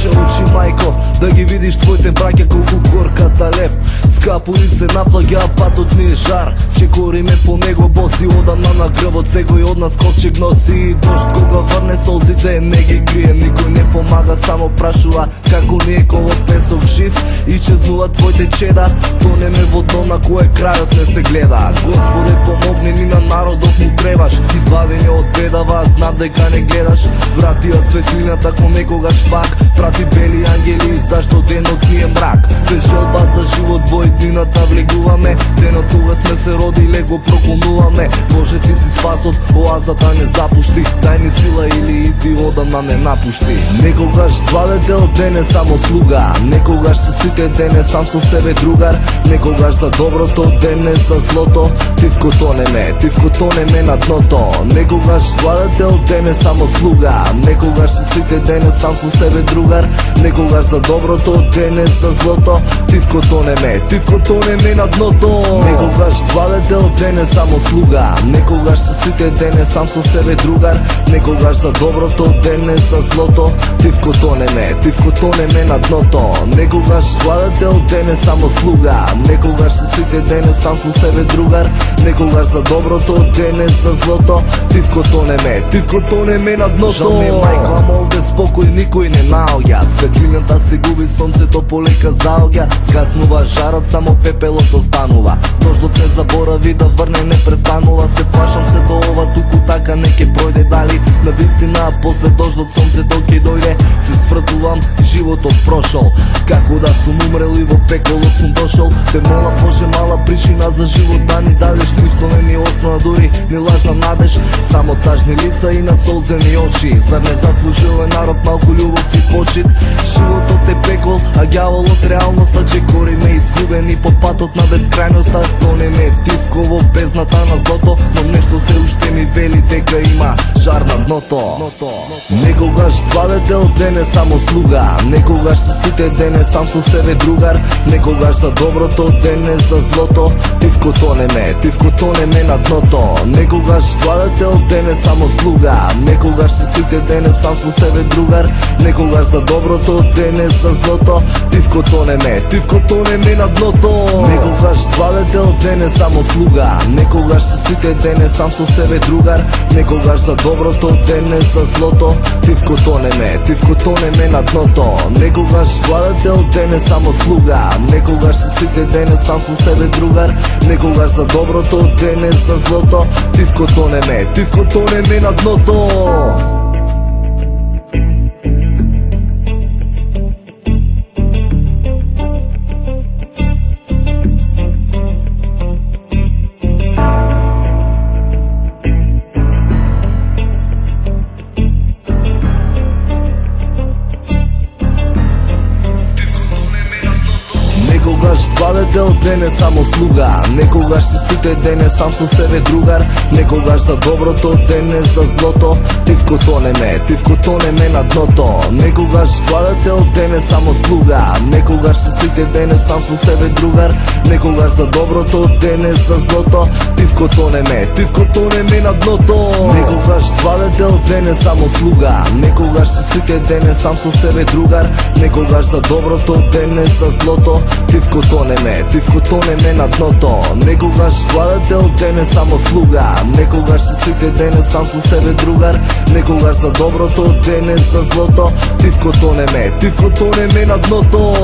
Отваряше очи, майко, да ги видиш твоите браќа колку горката леп. Скапури се наплагја, патот ни е жар, че кориме по него боси одамна на грбот. Секој од нас ковчег носи и дожд, кога врне солзите не ги крие. Никој не помага, само прашува како ни е колот песок жив. И чезнува твоите чеда, тонеме во дно на кое крајот не се гледа. Господе, помогни ни, на народот му требаш, избавени од бедава, знам дека не гледаш. Врати ја светлината ко некогаш пак, прати бели ангели, зашто денот ни е мрак. Без желба за живот во еднината влегуваме, денот кога сме се родиле го проклонуваме. Боже, ти си спасот, оазата не запушти, дај ни сила или иди одамна не напушти. Некогаш владете од дене само слуга, некогаш со сите дене сам со себе другар. Некогаш за доброто, дене за злото, ти вкотонеме на дното. Некогаш владете од дене само слуга, некогаш со сите дене сам со себе другар. Некогаш за доброто, дене за злото, ти вкотонеме на дното. Некогаш владете од дене само слуга, некогаш со сите дене сам со себе другар. Некогаш за доброто, дене за злото, ти вкотонеме на дното. Некогаш владете од дене само слуга, некогаш со сите дене сам со себе другар. Некогаш за доброто, дене за злото, ти вкотонеме на дното. Жал ми е, мајко, ама овде спокој никој не наоѓа. Светлината се губи, сонцето полека заоѓа. Згаснува жарот, само пепелот останува. Дождот не заборави да врне, не престанува. Се плашам се до ова, туку така не ке пројде. Дали на вистина после дождот сонцето ќе дојде? Се свртувам, животот прошол, како да сум умрел и во пеколот сум дошол. Те мола, Боже, мала причина за живот да ни дадеш. Ништо не ни основа, дури ни лажна надеж, само тажни лица и на солзени очи. Зар не заслужува народ малку љубов и почит? Животот е пекол, а ѓаволот реалноста, че кориме изгубени по патот на безкрајноста. Тонеме тивко во бездната на злото, но нешто се уште ми вели дека има жар на дното. Некогаш владете од дене само слуга, некогаш со сите дене сам со себе другар. Некогаш за доброто, дене за злото, ти вкотонеме на дното. Некогаш владете од дене само слуга, некогаш со сите дене сам со себе другар. Некогаш за доброто, дене за злото, ти вкотонеме на дното. Некогаш владете од дене само слуга, некогаш со сите дене сам со себе другар. Некогаш за доброто, дене за злото, ти вкотонеме на дното. Некогаш владете од дене само слуга, некогаш со сите дене сам со себе другар. Некогаш за доброто, дене за злото, ти вкотонеме на дното. Некогаш владете од дене само слуга, некогаш со сите дене сам со себе другар. Некогаш за доброто, дене за злото, ти вкотонеме на дното. Некогаш владете од дене само слуга, некогаш со сите дене сам со себе другар. Некогаш за доброто, дене за злото, ти вкотонеме на дното. Некогаш владете од дене само слуга, некогаш со сите дене сам со себе другар. Некогаш за доброто, дене за злото, ти вкотонеме на дното. Некогаш владете од дене само слуга, некогаш со сите дене сам со себе другар. Некогаш за доброто, дене за злото, ти вкотонеме на дното.